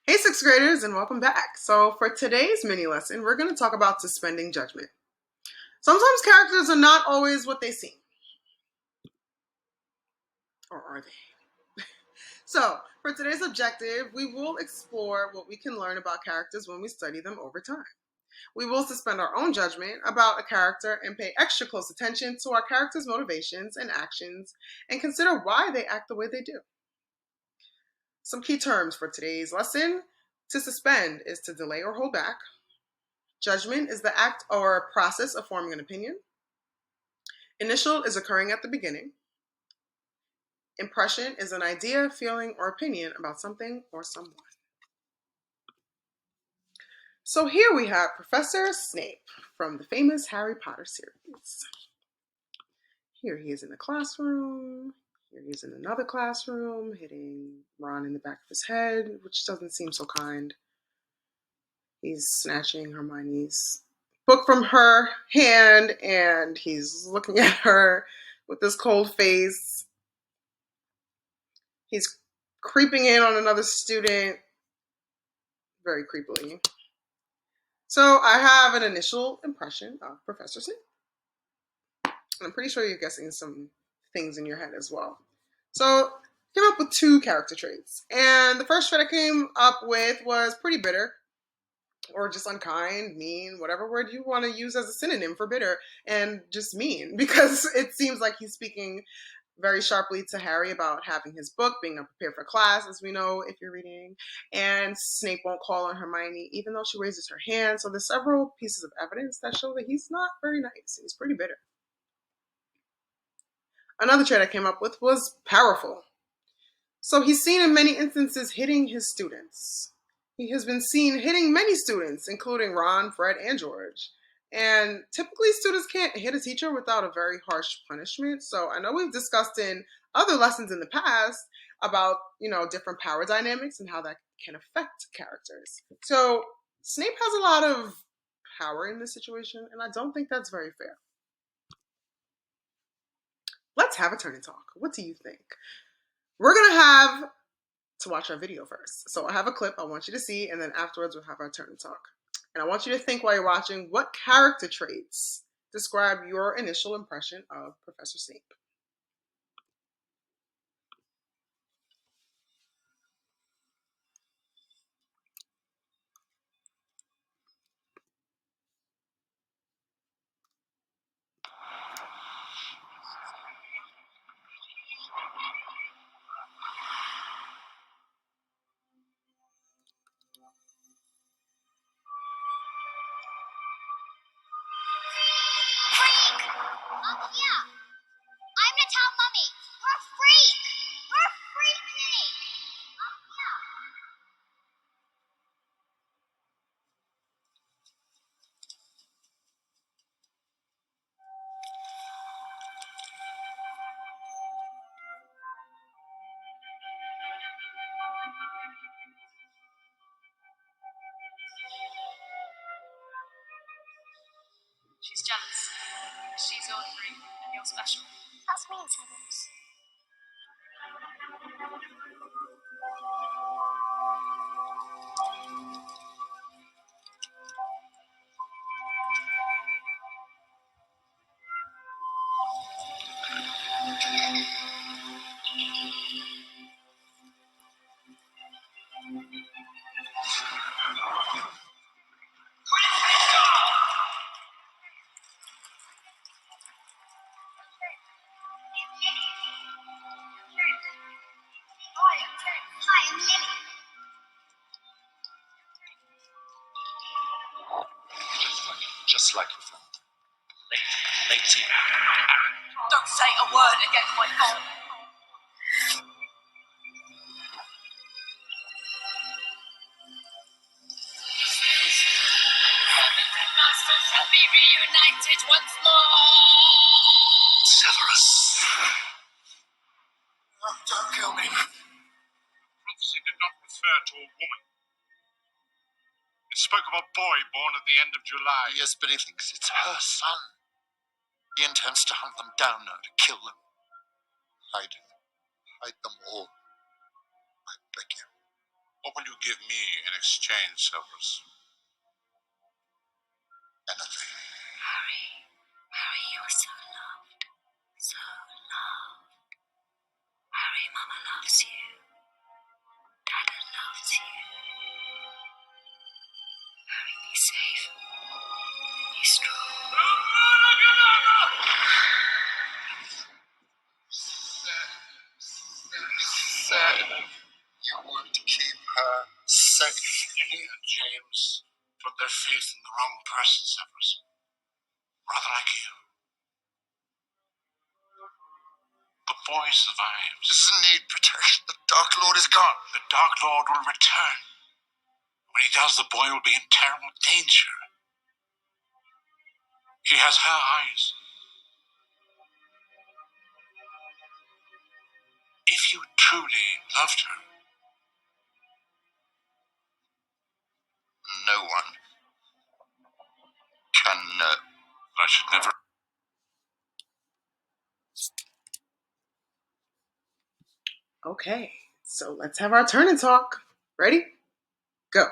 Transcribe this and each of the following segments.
Hey, sixth graders, and welcome back. So, for today's mini lesson, we're going to talk about suspending judgment. Sometimes characters are not always what they seem. Or are they? So, for today's objective, we will explore what we can learn about characters when we study them over time. We will suspend our own judgment about a character and pay extra close attention to our character's motivations and actions and consider why they act the way they do. Some key terms for today's lesson. To suspend is to delay or hold back. Judgment is the act or process of forming an opinion. Initial is occurring at the beginning. Impression is an idea, feeling, or opinion about something or someone. So here we have Professor Snape from the famous Harry Potter series. Here he is in the classroom. Here he is in another classroom, hitting Ron in the back of his head, which doesn't seem so kind. He's snatching Hermione's book from her hand, and he's looking at her with this cold face. He's creeping in on another student very creepily. So I have an initial impression of Professor Snape. I'm pretty sure you're guessing some things in your head as well. So I came up with two character traits. And the first trait I came up with was pretty bitter, or just unkind, mean, whatever word you want to use as a synonym for bitter, and just mean, because it seems like he's speaking very sharply to Harry about having his book, being unprepared for class, as we know if you're reading, and Snape won't call on Hermione even though she raises her hand. So there's several pieces of evidence that show that he's not very nice. He's pretty bitter. Another trait I came up with was powerful. So he's seen in many instances hitting his students. He has been seen hitting many students, including Ron, Fred, and George. And typically students can't hit a teacher without a very harsh punishment. So I know we've discussed in other lessons in the past about, different power dynamics and how that can affect characters. So Snape has a lot of power in this situation, and I don't think that's very fair. Let's have a turn and talk. What do you think? We're going to have to watch our video first. So I have a clip I want you to see, and then afterwards we'll have our turn and talk. And I want you to think while you're watching, what character traits describe your initial impression of Professor Snape? Up here! I'm gonna tell Mummy! We're a freak! We're freaky! Up here! She's jealous. She's ordinary, and you're special. That's mean, Sevens. Hi, I'm Lily. Just like your friend. Lazy. Don't say a word against my phone. Masters shall be reunited once more. Severus. Oh, don't kill me. Prophecy did not refer to a woman. It spoke of a boy born at the end of July. Yes, but he thinks it's her son. He intends to hunt them down now, to kill them. Hide them all. I beg you. What will you give me in exchange, Severus? Anything. Harry, you're so loved. So loved. Harry, Mama loves you. Dada loves you. Harry, be safe. Be strong. Said you want to keep her safe. Lily and James put their faith in the wrong person, Severus. Rather like you. The boy survives. Doesn't need protection. The Dark Lord is gone. The Dark Lord will return. When he does, the boy will be in terrible danger. He has her eyes. If you truly loved her, No one can know. I should never. Okay, so let's have our turn and talk. Ready? Go.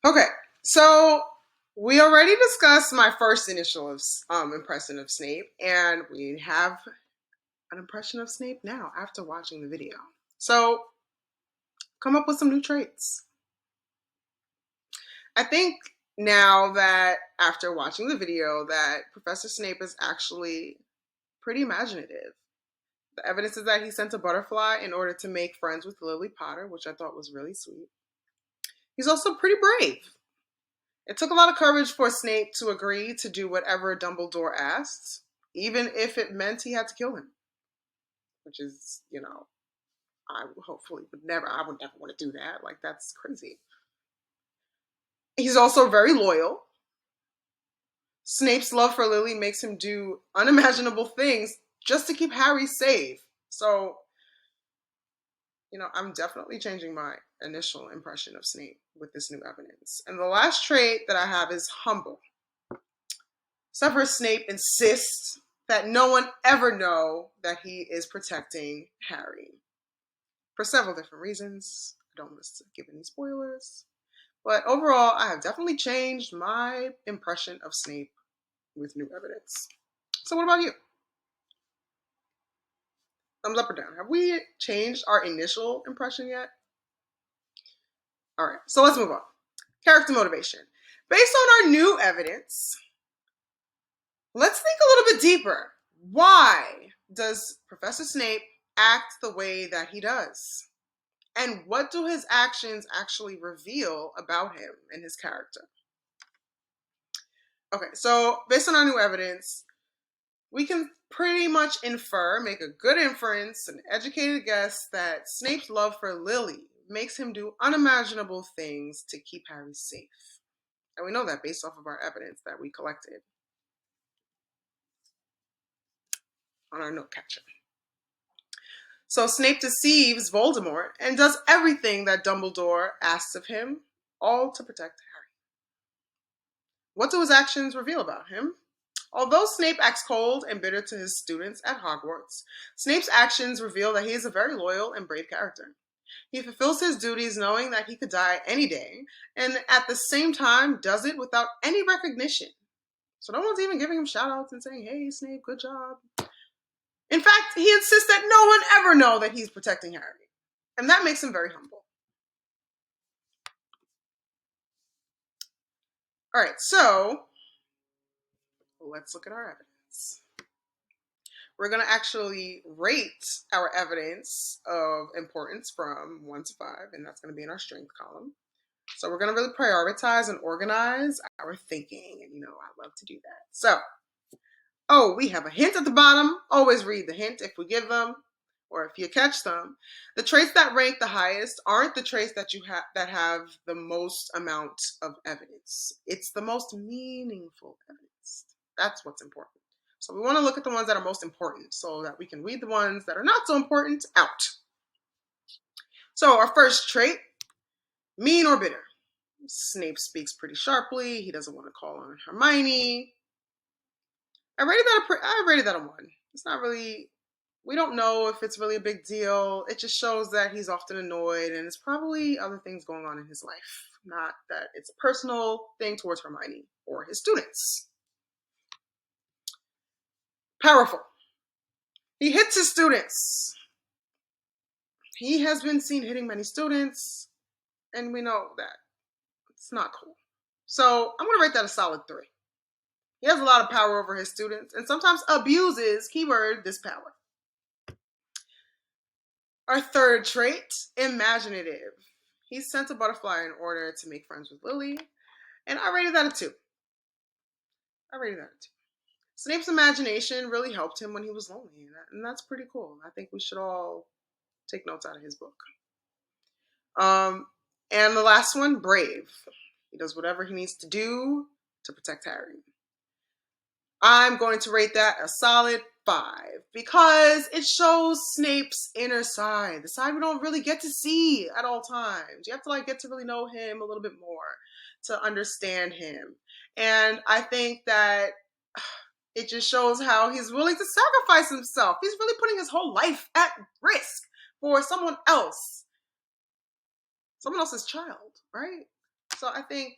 Okay, so we already discussed my first initial impression of Snape, and we have an impression of Snape now after watching the video. So come up with some new traits. I think now that after watching the video that Professor Snape is actually pretty imaginative. The evidence is that he sent a butterfly in order to make friends with Lily Potter, which I thought was really sweet. He's also pretty brave. It took a lot of courage for Snape to agree to do whatever Dumbledore asked, even if it meant he had to kill him. Which is, I would never want to do that. Like, that's crazy. He's also very loyal. Snape's love for Lily makes him do unimaginable things just to keep Harry safe. So, I'm definitely changing my initial impression of Snape with this new evidence. And the last trait that I have is humble. Severus Snape insists that no one ever know that he is protecting Harry. For several different reasons. I don't want to give any spoilers. But overall, I have definitely changed my impression of Snape with new evidence. So what about you? Thumbs up or down? Have we changed our initial impression yet? All right, so let's move on. Character motivation. Based on our new evidence, let's think a little bit deeper. Why does Professor Snape act the way that he does? And what do his actions actually reveal about him and his character? Okay, so based on our new evidence, we can pretty much make a good inference, an educated guess that Snape's love for Lily makes him do unimaginable things to keep Harry safe. And we know that based off of our evidence that we collected on our note catcher. So Snape deceives Voldemort and does everything that Dumbledore asks of him, all to protect Harry. What do his actions reveal about him? Although Snape acts cold and bitter to his students at Hogwarts, Snape's actions reveal that he is a very loyal and brave character. He fulfills his duties knowing that he could die any day, and at the same time does it without any recognition. So no one's even giving him shout-outs and saying, "Hey, Snape, good job." In fact, he insists that no one ever know that he's protecting Harry. And that makes him very humble. All right, so let's look at our evidence. We're going to actually rate our evidence of importance from 1 to 5, and that's going to be in our strength column. So we're going to really prioritize and organize our thinking, and I love to do that. So, we have a hint at the bottom. Always read the hint if we give them, or if you catch them. The traits that rank the highest aren't the traits that that have the most amount of evidence. It's the most meaningful evidence. That's what's important. So we want to look at the ones that are most important so that we can weed the ones that are not so important out. So our first trait, mean or bitter. Snape speaks pretty sharply. He doesn't want to call on Hermione. I rated that a 1. It's not really We don't know if it's really a big deal. It just shows that he's often annoyed and it's probably other things going on in his life. Not that it's a personal thing towards Hermione or his students. Powerful. He hits his students. He has been seen hitting many students, and we know that it's not cool. So I'm going to rate that a solid 3. He has a lot of power over his students and sometimes abuses, keyword, this power. Our third trait, imaginative. He sent a butterfly in order to make friends with Lily, and I rated that a 2. Snape's imagination really helped him when he was lonely, and that's pretty cool. I think we should all take notes out of his book. And the last one, brave. He does whatever he needs to do to protect Harry. I'm going to rate that a solid 5 because it shows Snape's inner side, the side we don't really get to see at all times. You have to get to really know him a little bit more to understand him. And I think that it just shows how he's willing to sacrifice himself. He's really putting his whole life at risk for someone else. Someone else's child, right? So I think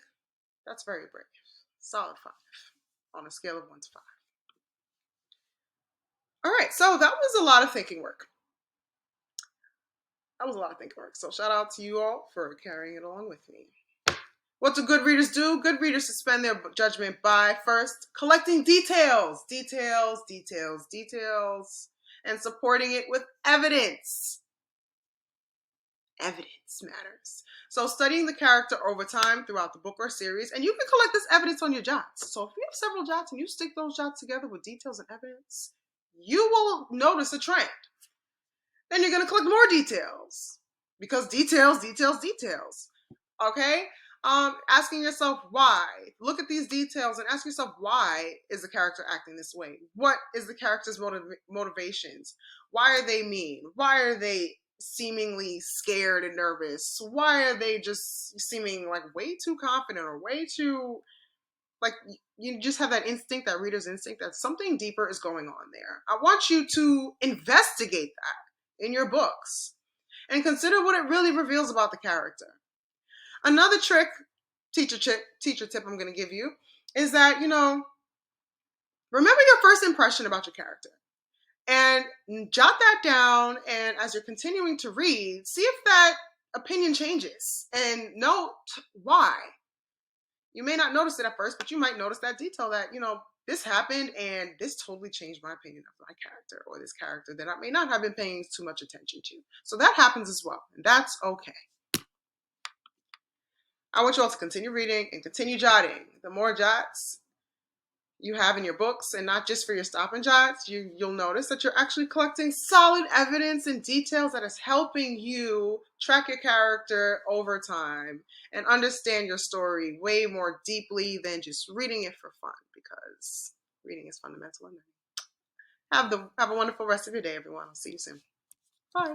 that's very brave. Solid 5 on a scale of 1 to 5. All right, so that was a lot of thinking work. So shout out to you all for carrying it along with me. What do good readers do? Good readers suspend their judgment by first collecting details, and supporting it with evidence. Evidence matters. So studying the character over time throughout the book or series, and you can collect this evidence on your jots. So if you have several jots and you stick those jots together with details and evidence, you will notice a trend. Then you're going to collect more details because details. Okay? Asking yourself why. Look at these details and ask yourself, why is the character acting this way? What is the character's motivations? Why are they mean? Why are they seemingly scared and nervous? Why are they just seeming way too confident or way too you just have that instinct, that reader's instinct, that something deeper is going on there. I want you to investigate that in your books and consider what it really reveals about the character. Another trick, teacher tip I'm going to give you is that, remember your first impression about your character and jot that down. And as you're continuing to read, see if that opinion changes and note why. You may not notice it at first, but you might notice that detail that, this happened and this totally changed my opinion of my character or this character that I may not have been paying too much attention to. So that happens as well, and that's okay. I want you all to continue reading and continue jotting. The more jots you have in your books, and not just for your stop and jots, you'll notice that you're actually collecting solid evidence and details that is helping you track your character over time and understand your story way more deeply than just reading it for fun, because reading is fundamental in learning. Have a wonderful rest of your day, everyone. I'll see you soon. Bye.